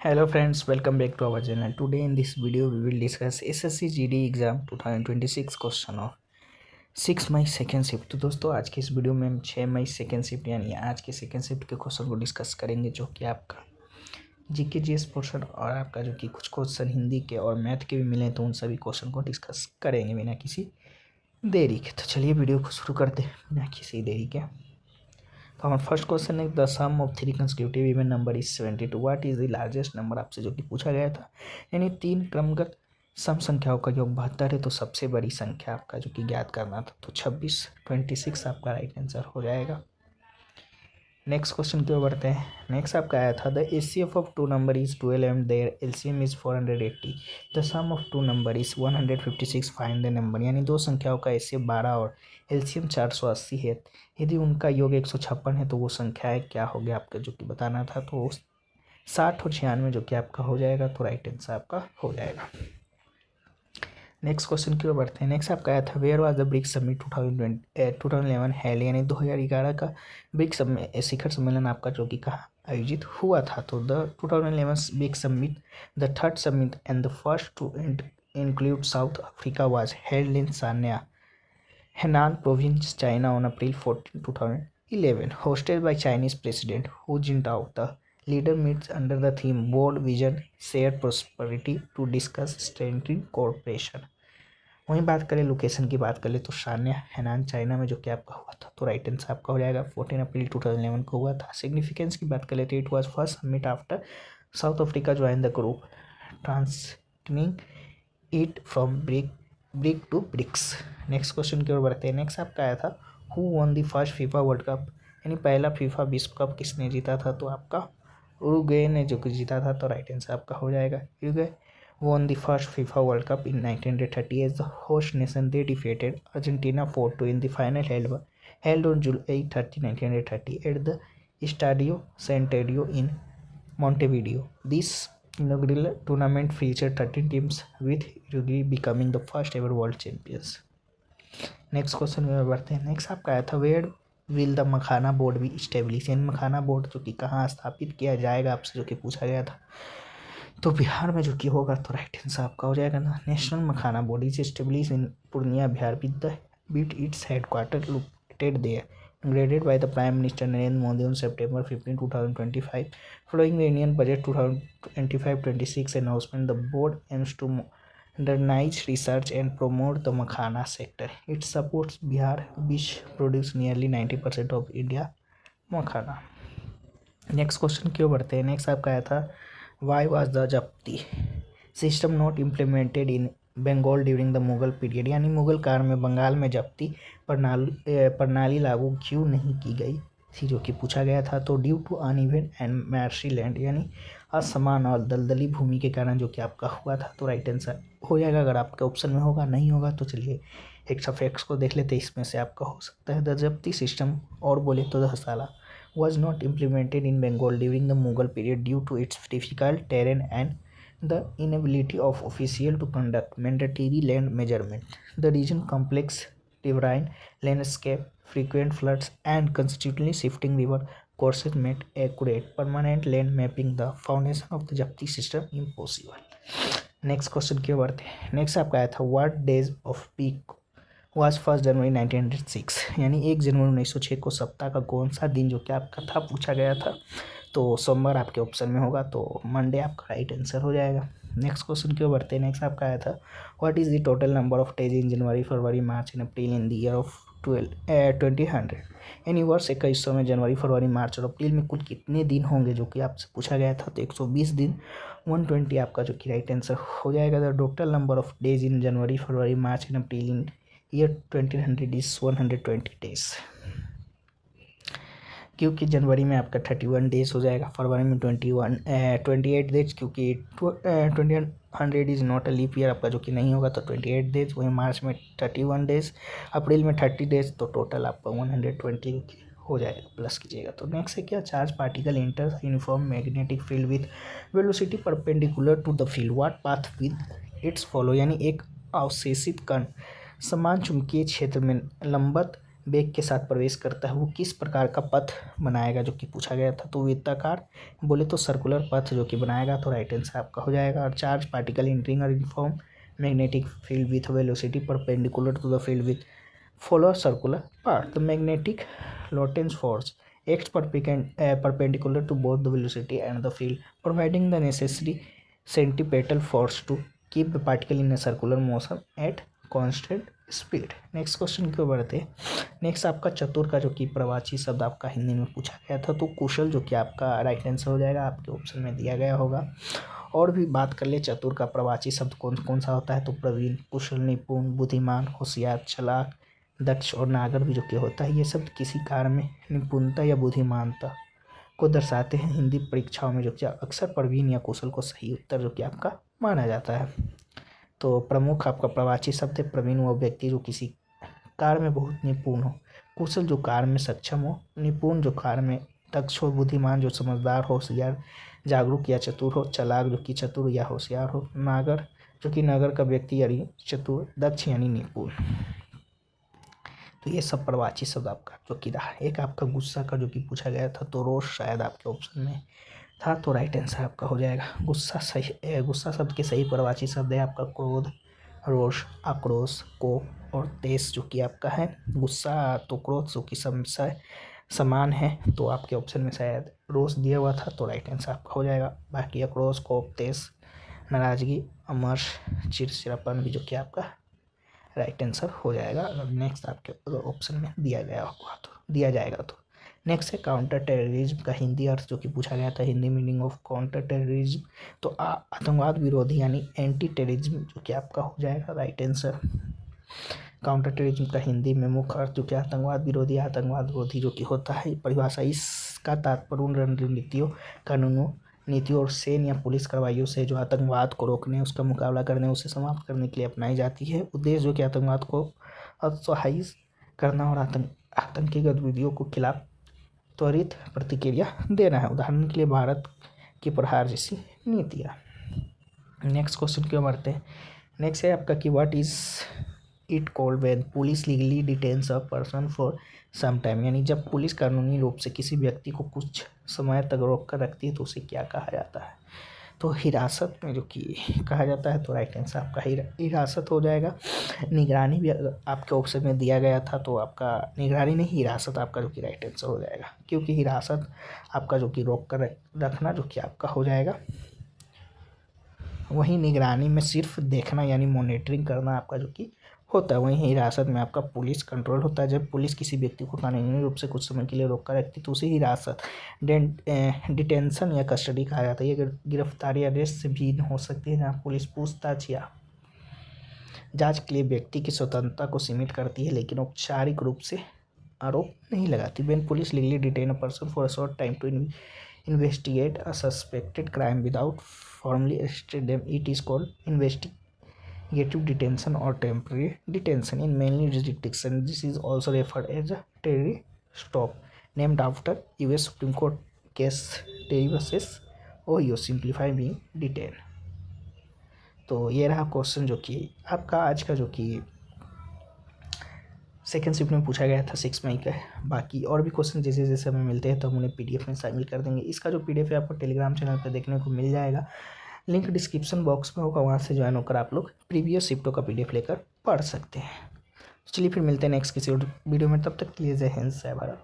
Hello friends, welcome back to our channel. Today in this video we will discuss SSC GD exam 2026 question of 6 मई second shift. तो दोस्तों आज की इस video में हम 6 मई सेकेंड शिफ्ट यानी आज के सेकेंड शिफ्ट के क्वेश्चन को डिस्कस करेंगे, जो कि आपका जीके जीएस पोर्शन और आपका जो कि कुछ क्वेश्चन हिंदी के और मैथ के भी मिले, तो उन सभी क्वेश्चन को डिस्कस करेंगे बिना किसी देरी के। तो चलिए वीडियो को शुरू करते हैं बिना किसी देरी के। तो हमारा फर्स्ट क्वेश्चन है the sum of 3 consecutive even number is 72। What is the largest number, आपसे जो कि पूछा गया था। यानी 3 क्रमगत सम संख्याओं का योग 72 है, तो सबसे बड़ी संख्या आपका जो कि ज्ञात करना था, तो 26 आपका राइट आंसर हो जाएगा। नेक्स्ट क्वेश्चन की ओर बढ़ते हैं। नेक्स्ट आपका आया था the HCF of 2 number is 12 and their LCM is 480। The sum of 2 number is 156, find the number. यानी दो संख्याओं का एचसीएफ 12 और एलसीएम 480 है। यदि उनका योग 156 है तो वो संख्याएं क्या हो गया आपका जो कि बताना था, तो 60 और 96 जो कि आपका हो जाएगा, तो राइट आंसर आपका हो जाएगा। नेक्स्ट क्वेश्चन की ओर बढ़ते हैं। नेक्स्ट आपका आया था where was the BRICS summit 2011 held, यानी 2011 का ब्रिक्स शिखर सम्मेलन आपका जो कि कहाँ आयोजित हुआ था, तो the 2011 BRICS summit the third summit and the first to include South Africa was held in Sanya Hainan province China on April 14, 2011, hosted by Chinese President Hu Jintao. The leader meets under the theme Bold Vision, Shared Prosperity to discuss strengthening cooperation. वहीं बात करें location की बात करें तो Sanya Henan China में जो कि आपका हुआ था, तो राइट आंसर आपका हो जाएगा। 14 अप्रैल 2011 को हुआ था। सिग्निफिकेंस की बात करें तो it was first summit after South Africa join the group, transferring it from BRIC to BRICS. Next question की ओर बढ़ते हैं। नेक्स्ट आपका आया था who won the first FIFA World Cup, यानी पहला फीफा विश्व कप किसने जीता था, तो आपका उरुग्वे ने जो कि जीता था, तो राइट आंसर आपका हो जाएगा। Uruguay won the first FIFA World Cup in 1930 as the host nation. They defeated Argentina 4-2 in the final held on July 30, 1930 at the Estadio Centenario in Montevideo. This inaugural tournament featured 13 teams, with Uruguay becoming the first ever world champions. Next question में बढ़ते हैं। Next आपका आया था where will the makhana board भी establish, यानी makhana board जो कि कहाँ स्थापित किया जाएगा, आपसे जो कि पूछा गया था, तो बिहार में जो कि होगा, तो राइट आंसर आपका हो जाएगा ना। National makhana board is establish in Purnia Bihar with its headquarter located there, graded by the Prime Minister Narendra Modi on September 15, 2025. Following the Union Budget 2025-26 announcement, the board aims to modernize research and promote the makhana sector. It supports Bihar, which produce nearly 90% of India makhana. Next question क्यों बढ़ते हैं। Next आपका आया था why was the zabti system not implemented in Bengal during the Mughal period, यानी मुगल काल में बंगाल में जब्ती प्रणाली लागू क्यों नहीं की गई थी, जो कि पूछा गया था, तो due to uneven and marshy land, यानी असमान और दलदली भूमि के कारण जो कि आपका हुआ था, तो राइट आंसर हो जाएगा। अगर आपके ऑप्शन में होगा, नहीं होगा तो चलिए एक फैक्ट्स को देख लेते, इसमें से आपका हो सकता है। द जब्ती सिस्टम और बोले तो धसाला was not implemented in Bengal during the Mughal period due to its difficult terrain and the inability of officials to conduct mandatory land measurement. The region complex riverine landscape, frequent floods, and constantly shifting river courses made accurate permanent land mapping the foundation of the Japti system impossible. Next question की ओर बढ़ते हैं। Next आपका आया था what days off peak was 1 जनवरी 1906, यानी 1 जनवरी 1906 को सप्ताह का कौन सा दिन जो कि आपका था पूछा गया था, तो सोमवार आपके ऑप्शन में होगा, तो मंडे आपका राइट आंसर हो जाएगा। नेक्स्ट क्वेश्चन क्यों बढ़ते हैं। नेक्स्ट आपका आया था what is the total number of days in January February March and April in the year of 2000, यानी वर्ष 2100 में जनवरी फरवरी मार्च और अप्रैल में कुल कितने दिन होंगे, जो कि आपसे पूछा गया था, तो 120 दिन 120 आपका जो कि राइट आंसर हो जाएगा। The total number of days in January February March and April in year 2000 is 120 days, क्योंकि जनवरी में आपका 31 डेज हो जाएगा, फरवरी में 28 डेज, क्योंकि 2000 is not a leap year आपका जो कि नहीं होगा, तो 28 डेज। वहीं मार्च में 31 डेज, अप्रैल में 30 डेज, तो टोटल आपका 120 हो जाएगा, प्लस कीजिएगा। तो नेक्स्ट है क्या charge particle enter uniform magnetic field with velocity perpendicular to the field what path with its follow, यानी एक अवशेषित कण समान चुंबकीय क्षेत्र में लंबवत वेग के साथ प्रवेश करता है वो किस प्रकार का पथ बनाएगा, जो कि पूछा गया था। तो वृत्ताकार बोले तो सर्कुलर पथ जो कि बनाएगा, तो राइट आंसर आपका हो जाएगा। और चार्ज पार्टिकल एंटरिंग और uniform magnetic field with velocity perpendicular to the field with follow circular path. The magnetic Lorentz force acts perpendicular to both the velocity and the field, providing the necessary centripetal force to keep the particle in a circular motion at constant speed. Next question की ओर बढ़ते हैं। Next आपका चतुर का जो कि प्रवाची शब्द आपका हिंदी में पूछा गया था, तो कुशल जो कि आपका राइट आंसर हो जाएगा, आपके ऑप्शन में दिया गया होगा। और भी बात कर ले चतुर का प्रवाची शब्द कौन कौन सा होता है, तो प्रवीण, कुशल, निपुण, बुद्धिमान, होशियार, चालाक, दक्ष और नागर भी जो कि होता है। ये शब्द किसी कार्य में निपुणता या बुद्धिमानता को दर्शाते हैं। हिंदी परीक्षाओं में जो कि अक्सर प्रवीण या कुशल को सही उत्तर जो कि आपका माना जाता है। तो प्रमुख आपका प्रवाची शब्द है। प्रवीण वो व्यक्ति जो किसी कार्य में बहुत निपुण हो, कुशल जो कार्य में सक्षम हो, निपुण जो कार्य में दक्ष हो, बुद्धिमान जो समझदार हो, होशियार जागरूक या चतुर हो, चालाक जो कि चतुर या होशियार हो, नागर जो कि नगर का व्यक्ति यानी चतुर, दक्ष यानी निपुण। तो ये सब प्रवाची शब्द आपका जो कि रहा। एक आपका गुस्सा का जो कि पूछा गया था, तो रोष शायद आपके ऑप्शन में था, तो राइट आंसर आपका हो जाएगा गुस्सा। सही गुस्सा शब्द के सही प्रवाची शब्द है आपका क्रोध, रोष, आक्रोश, कोप और तेज जो कि आपका है। गुस्सा तो क्रोध जो कि समान है, तो आपके ऑप्शन में शायद रोष दिया हुआ था, तो राइट आंसर आपका हो जाएगा। बाकी आक्रोश, कोप, तेज, नाराजगी, अमर्ष, चिड़चिड़ापन भी जो कि आपका राइट आंसर हो जाएगा। अगर नेक्स्ट आपके ऑप्शन में दिया गया होगा तो दिया जाएगा। तो नेक्स्ट है काउंटर टेररिज्म का हिंदी अर्थ जो कि पूछा गया था। Hindi meaning of counter terrorism, तो आतंकवाद विरोधी यानी एंटी टेररिज्म जो कि आपका हो जाएगा राइट आंसर। काउंटर टेररिज्म का हिंदी में मुख्य अर्थ जो कि आतंकवाद विरोधी जो कि होता है परिभाषा। इसका तात्पर्य उन रणनीतियों, कानूनों, नीतियों और सेना या पुलिस कार्रवाइयों से जो आतंकवाद को रोकने, उसका मुकाबला करने, उसे समाप्त करने के लिए अपनाई जाती है। उद्देश्य जो कि आतंकवाद को हतोत्साहित करना और आतंकी गतिविधियों को खिलाफ त्वरित प्रतिक्रिया देना है। उदाहरण के लिए भारत की प्रहार जैसी नीतियाँ। नेक्स्ट क्वेश्चन क्यों बढ़ते हैं। नेक्स्ट है आपका कि what is it called when police legally detains a person for some time, यानी जब पुलिस कानूनी रूप से किसी व्यक्ति को कुछ समय तक रोक कर रखती है तो उसे क्या कहा जाता है। तो हिरासत में जो कि कहा जाता है, तो राइट आंसर आपका हिरासत हो जाएगा। निगरानी भी आपके ऑप्शन में दिया गया था, तो आपका निगरानी नहीं हिरासत आपका जो कि राइट आंसर हो जाएगा, क्योंकि हिरासत आपका जो कि रोक कर रखना जो कि आपका हो जाएगा। वहीं निगरानी में सिर्फ देखना यानी मॉनिटरिंग करना आपका जो कि होता है। वहीं हिरासत में आपका पुलिस कंट्रोल होता है। जब पुलिस किसी व्यक्ति को कानूनी रूप से कुछ समय के लिए रोक कर रखती है तो उसे हिरासत, डिटेंशन या कस्टडी कहा जाता है। ये गिरफ्तारी अरेस्ट से भिन्न हो सकती है, जहाँ पुलिस पूछताछ या जांच के लिए व्यक्ति की स्वतंत्रता को सीमित करती है, लेकिन औपचारिक रूप से आरोप नहीं लगाती। When police legally detain a person for a short time to investigate a suspected crime without formally arresting them, it is called investigative detention or temporary detention. In many jurisdictions, this is also referred as a Terry stop, named after US Supreme Court case Terry vs. Ohio, simplify being detained. तो ये रहा question जो कि आपका आज का जो कि सेकेंड शिफ्ट में पूछा गया था 6 मई का। बाकी और भी क्वेश्चन जैसे जैसे हमें मिलते हैं तो हम उन्हें पीडीएफ में शामिल कर देंगे। इसका जो पीडीएफ है आपको टेलीग्राम चैनल पर देखने को मिल जाएगा, लिंक डिस्क्रिप्शन बॉक्स में होगा, वहाँ से ज्वाइन होकर आप लोग प्रीवियस शिफ्टों का पीडीएफ लेकर पढ़ सकते हैं। चलिए फिर मिलते हैं नेक्स्ट किसी वीडियो में, तब तक के लिए जय हिंद, जय भारत।